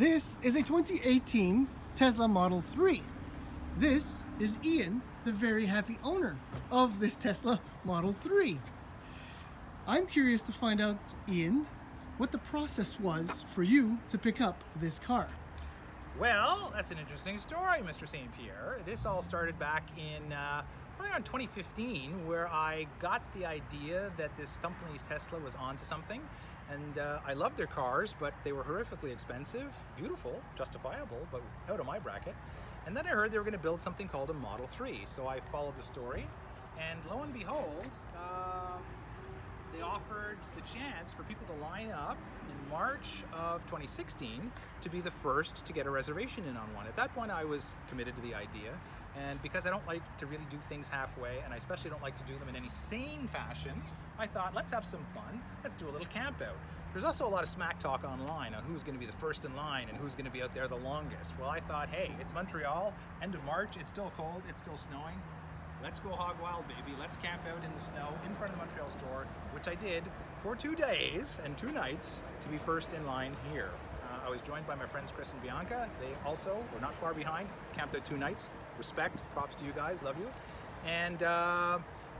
This is a 2018 Tesla Model 3. This is Ian, the very happy owner of this Tesla Model 3. I'm curious to find out, Ian, what the process was for you to pick up this car. Well, that's an interesting story, Mr. St. Pierre. This all started back in probably around 2015, where I got the idea that this company's Tesla was onto something. And I loved their cars, but they were horrifically expensive, beautiful, justifiable, but out of my bracket. And then I heard they were going to build something called a Model 3. So I followed the story, and lo and behold, they offered the chance for people to line up in March of 2016 to be the first to get a reservation in on one. At that point, I was committed to the idea, and because I don't like to really do things halfway, and I especially don't like to do them in any sane fashion, I thought, let's have some fun, let's do a little camp out. There's also a lot of smack talk online on who's going to be the first in line and who's going to be out there the longest. Well, I thought, hey, it's Montreal, end of March, it's still cold, it's still snowing. Let's go hog wild, baby. Let's camp out in the snow in front of the Montreal store, which I did for 2 days and 2 nights to be first in line here. I was joined by my friends Chris and Bianca. They also were not far behind, camped out 2 nights. Respect, props to you guys, love you. And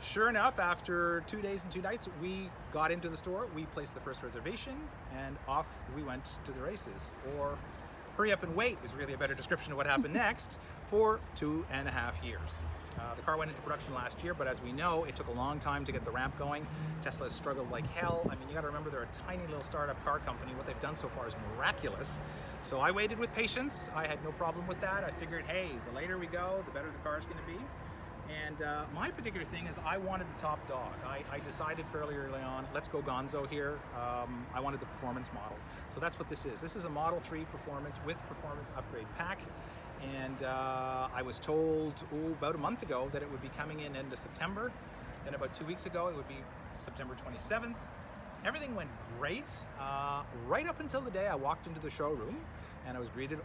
sure enough, after 2 days and 2 nights, we got into the store, we placed the first reservation, and off we went to the races. Or hurry up and wait is really a better description of what happened next for 2.5 years. The car went into production last year, but as we know, it took a long time to get the ramp going. Tesla has struggled like hell. I mean, you gotta remember they're a tiny little startup car company. What they've done so far is miraculous. So I waited with patience. I had no problem with that. I figured, hey, the later we go, the better the car is gonna be. And my particular thing is I wanted the top dog. I decided fairly early on, let's go gonzo here. I wanted the performance model. So that's what this is. This is a Model 3 Performance with Performance Upgrade Pack. And I was told about a month ago that it would be coming in end of September. Then about 2 weeks ago, it would be September 27th. Everything went great, right up until the day I walked into the showroom and I was greeted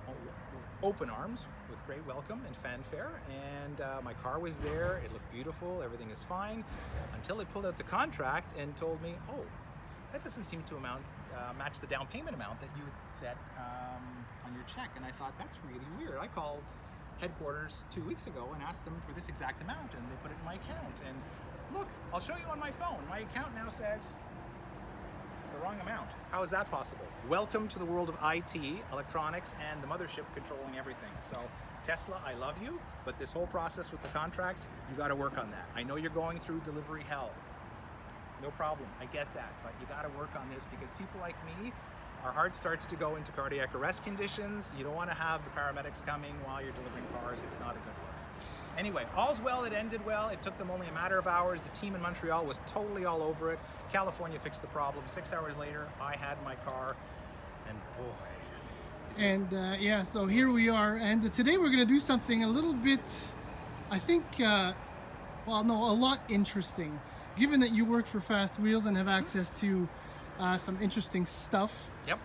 open arms with great welcome and fanfare, and my car was there. It looked beautiful, everything is fine, until they pulled out the contract and told me, oh, that doesn't seem to match the down payment amount that you had set on your check. And I thought, that's really weird. I called headquarters 2 weeks ago and asked them for this exact amount, and they put it in my account. And look, I'll show you on my phone. My account now says the wrong amount. How is that possible? Welcome to the world of IT, electronics, and the mothership controlling everything. So Tesla, I love you, but this whole process with the contracts, you got to work on that. I know you're going through delivery hell. No problem, I get that, but you got to work on this because people like me, our heart starts to go into cardiac arrest conditions. You don't want to have the paramedics coming while you're delivering cars. It's not a good look. Anyway, all's well that ended well. It took them only a matter of hours. The team in Montreal was totally all over it. California fixed the problem. 6 hours later, I had my car, and boy. And yeah, so here we are. And today we're going to do something a little bit, I think, a lot interesting. Given that you work for Fast Wheels and have access to some interesting stuff. Yep.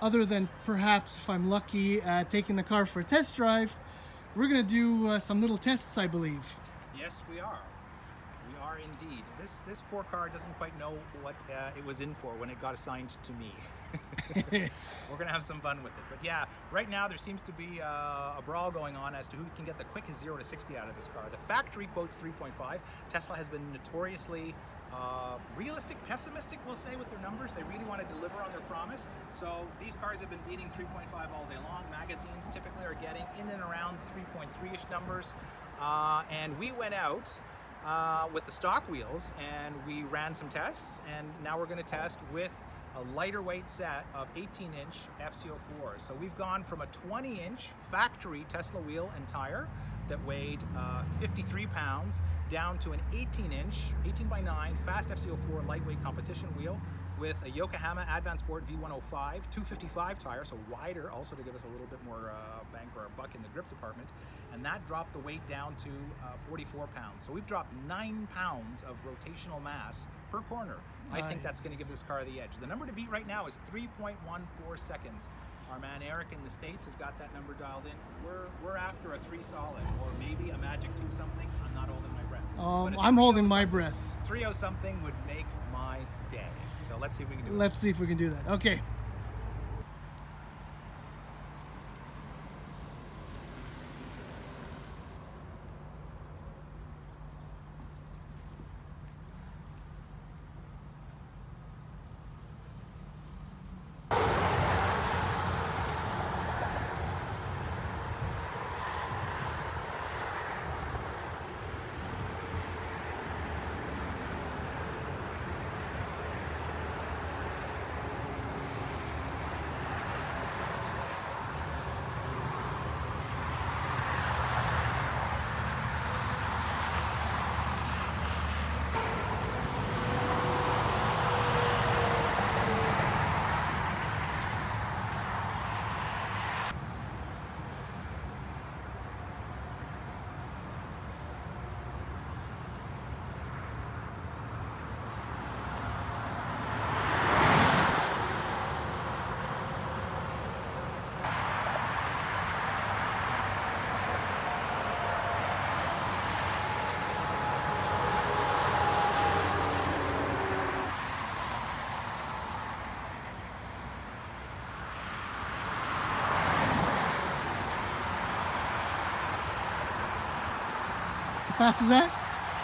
Other than perhaps, if I'm lucky, taking the car for a test drive, we're going to do some little tests, I believe. Yes, we are. We are indeed. This poor car doesn't quite know what it was in for when it got assigned to me. We're going to have some fun with it. But yeah, right now there seems to be a brawl going on as to who can get the quickest 0 to 60 out of this car. The factory quotes 3.5. Tesla has been notoriously realistic, pessimistic, we'll say, with their numbers. They really want to deliver on their promise. So these cars have been beating 3.5 all day long. Magazines typically are getting in and around 3.3-ish numbers. And we went out with the stock wheels and we ran some tests, and now we're going to test with a lighter weight set of 18-inch FCO4s. So we've gone from a 20-inch factory Tesla wheel and tire that weighed 53 pounds down to an 18-inch, 18x9 fast FCO4 lightweight competition wheel with a Yokohama Advanced Sport V105 255 tire, so wider, also to give us a little bit more bang for our buck in the grip department, and that dropped the weight down to 44 pounds. So we've dropped 9 pounds of rotational mass per corner. I think that's going to give this car the edge. The number to beat right now is 3.14 seconds. Our man Eric in the States has got that number dialed in. We're after a 3 solid, or maybe a magic 2 something. I'm not holding my breath. I'm holding my breath. 3.0 something would make my day. So let's see if we can do it. Let's see if we can do that. Okay. How fast is that?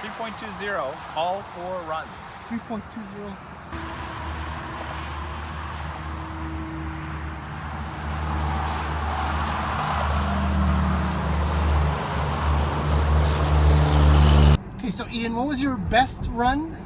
3.20, all 4 runs. 3.20. Okay, so Ian, what was your best run?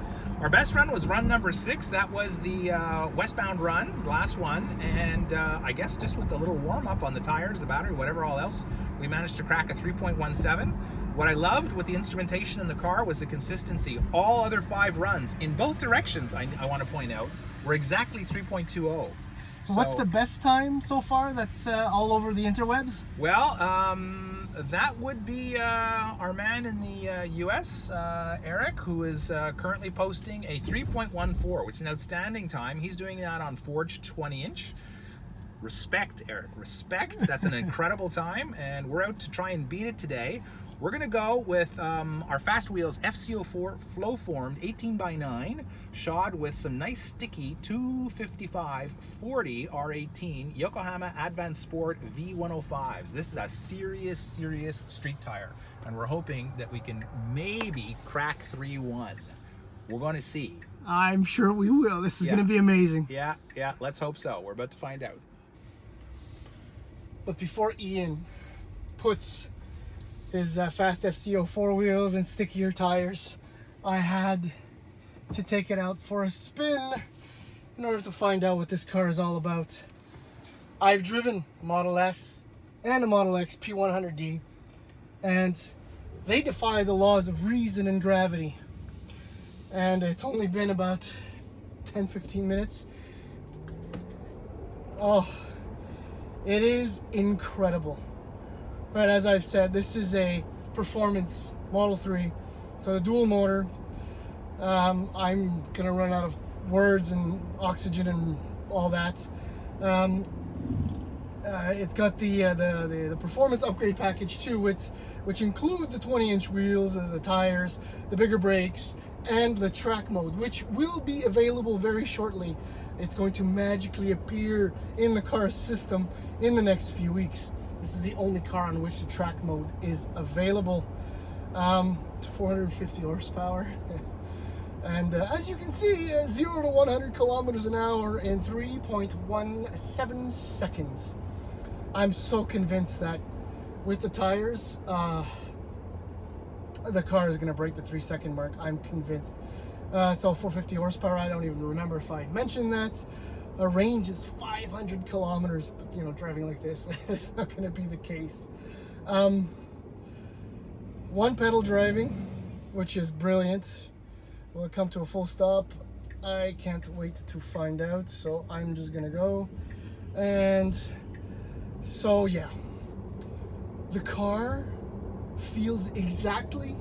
Our best run was run number 6. That was the westbound run, last one. And I guess just with a little warm up on the tires, the battery, whatever all else, we managed to crack a 3.17. What I loved with the instrumentation in the car was the consistency. All other 5 runs in both directions, I want to point out, were exactly 3.20. So what's the best time so far that's all over the interwebs? Well, that would be our man in the US, Eric, who is currently posting a 3.14, which is an outstanding time. He's doing that on Forged 20-inch. Respect, Eric, respect. That's an incredible time, and we're out to try and beat it today. We're gonna go with our Fast Wheels FCO4 flow formed 18x9, shod with some nice sticky 255/40 R18 Yokohama Advanced Sport V105s. This is a serious street tire, and we're hoping that we can maybe crack 3.1. We're gonna see. I'm sure we will. This is gonna be amazing. Yeah, let's hope so. We're about to find out. But before Ian puts his fast FCO 4 wheels and stickier tires, I had to take it out for a spin in order to find out what this car is all about. I've driven a Model S and a Model X P100D, and they defy the laws of reason and gravity. And it's only been about 10-15 minutes. Oh, it is incredible. Right, as I've said, this is a performance Model 3, so the dual motor. I'm gonna run out of words and oxygen and all that. It's got the performance upgrade package too, which includes the 20-inch wheels, the tires, the bigger brakes, and the track mode, which will be available very shortly. It's going to magically appear in the car's system in the next few weeks. This is the only car on which the track mode is available. 450 horsepower. And as you can see, 0 to 100 kilometers an hour in 3.17 seconds. I'm so convinced that with the tires, the car is going to break the 3-second mark. I'm convinced. So 450 horsepower, I don't even remember if I mentioned that. A range is 500 kilometers, but you know, driving like this, it's not going to be the case. One pedal driving, which is brilliant. Will it come to a full stop? I can't wait to find out, so I'm just going to go. And so, yeah. The car feels exactly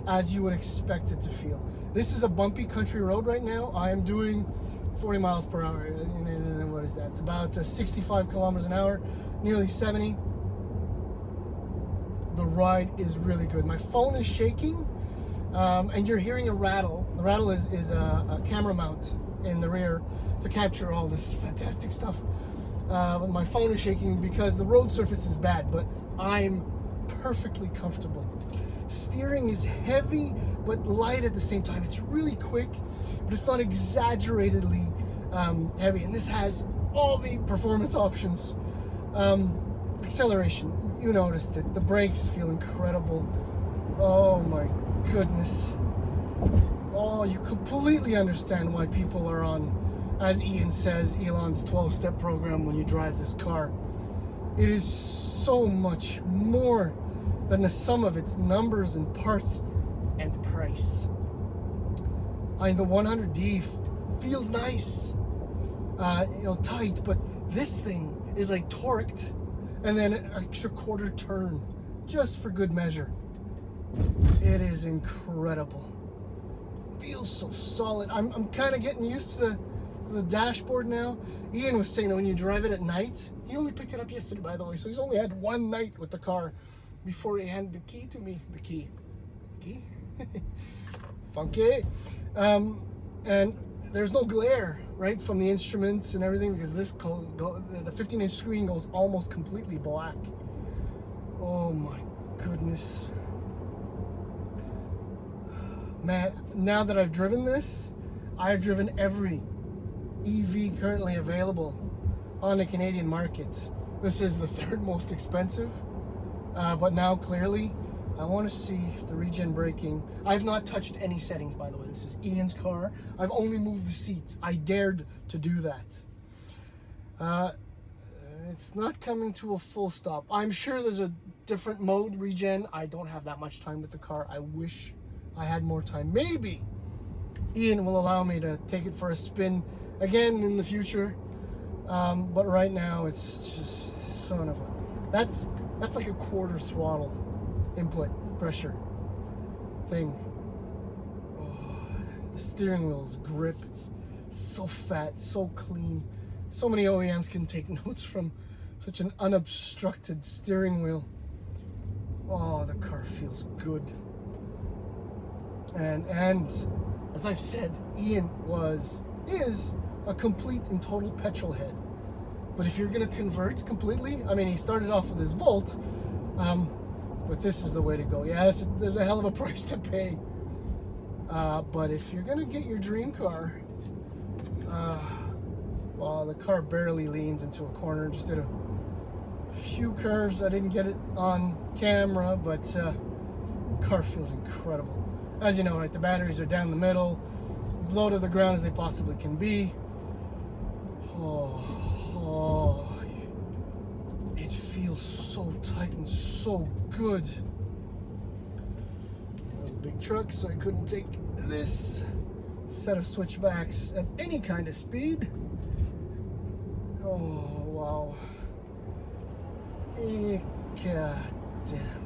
as you would expect it to feel. This is a bumpy country road right now. I am doing 40 miles per hour, and what is that? It's about 65 kilometers an hour, nearly 70. The ride is really good. My phone is shaking, and you're hearing a rattle. The rattle is a camera mount in the rear to capture all this fantastic stuff. But my phone is shaking because the road surface is bad, but I'm perfectly comfortable. Steering is heavy but light at the same time. It's really quick, but it's not exaggeratedly heavy. And this has all the performance options. Acceleration, you noticed it. The brakes feel incredible. Oh my goodness. Oh, you completely understand why people are on, as Ian says, Elon's 12-step program when you drive this car. It is so much more than the sum of its numbers and parts and price. The 100D feels nice, tight, but this thing is like torqued and then an extra quarter turn just for good measure. It is incredible. Feels so solid. I'm kind of getting used to the dashboard now. Ian was saying that when you drive it at night, he only picked it up yesterday, by the way, so he's only had one night with the car before he handed the key to me. The key? Funky. And there's no glare, right, from the instruments and everything, because the 15-inch screen goes almost completely black. Oh my goodness. Man, now that I've driven this, I've driven every EV currently available on the Canadian market. This is the third most expensive, but now clearly I want to see if the regen braking. I've not touched any settings, by the way. This is Ian's car. I've only moved the seats. I dared to do that. It's not coming to a full stop. I'm sure there's a different mode regen. I don't have that much time with the car. I wish I had more time. Maybe Ian will allow me to take it for a spin again in the future. But right now it's just son of a... That's like a quarter throttle input pressure thing. Oh, the steering wheel's grip, it's so fat, so clean. So many OEMs can take notes from such an unobstructed steering wheel. Oh, the car feels good. And as I've said, Ian is a complete and total petrol head. But if you're gonna convert completely, I mean, he started off with his Volt, but this is the way to go. Yeah, there's a hell of a price to pay. But if you're gonna get your dream car, well, the car barely leans into a corner. Just did a few curves. I didn't get it on camera, but the car feels incredible. As you know, right, the batteries are down the middle, as low to the ground as they possibly can be. Oh, it feels so tight and so good. It was a big truck, so I couldn't take this set of switchbacks at any kind of speed. Oh, wow. God damn.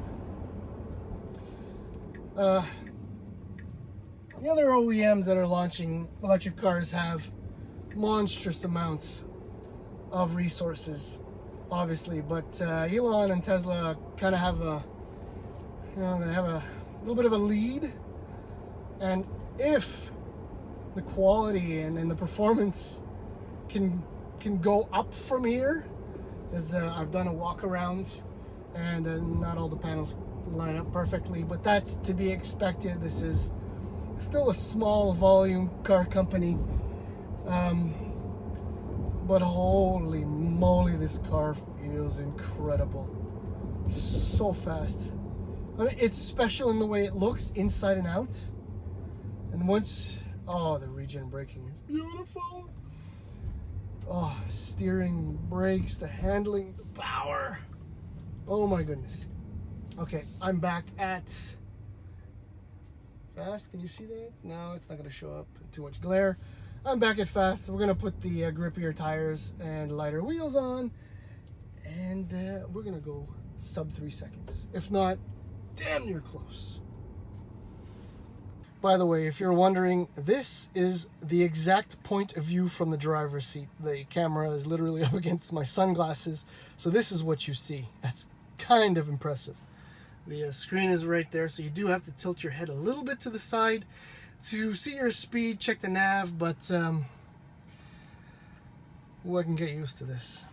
The other OEMs that are launching electric cars have monstrous amounts of resources, obviously, but Elon and Tesla kind of have a, they have a little bit of a lead. And if the quality and the performance can go up from here, as I've done a walk around, and not all the panels line up perfectly, but that's to be expected. This is still a small volume car company, but holy moly, this car feels incredible. So fast. I mean, it's special in the way it looks inside and out, and once, oh, the regen braking is beautiful. Oh, steering, brakes, the handling, the power. Oh my goodness. Okay, I'm back at Fast. Can you see that? No, it's not going to show up. Too much glare. I'm back at Fast. We're going to put the grippier tires and lighter wheels on, and we're going to go sub 3 seconds. If not, damn near close. By the way, if you're wondering, this is the exact point of view from the driver's seat. The camera is literally up against my sunglasses, so this is what you see. That's kind of impressive. The screen is right there, so you do have to tilt your head a little bit to the side to see your speed, check the nav, but I can get used to this.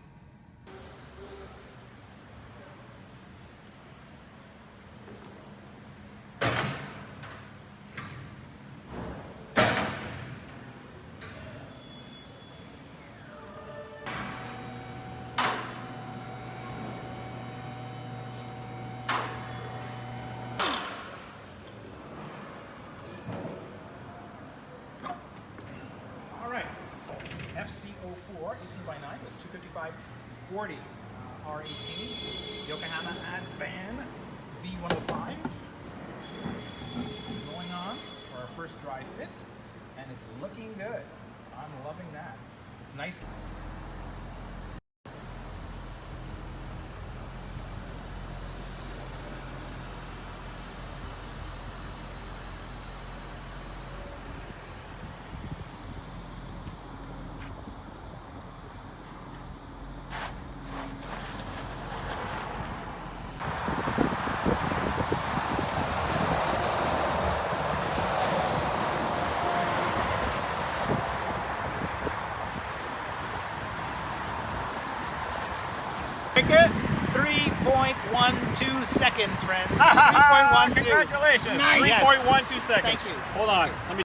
FC04 18x9 with 255/40 R18 Yokohama Advan V105 going on for our first dry fit, and it's looking good. I'm loving that. It's nice. Break it. 3.12 seconds, friends. 3.12. Congratulations. Nice. 3.12 seconds. Thank you. Hold on. Let me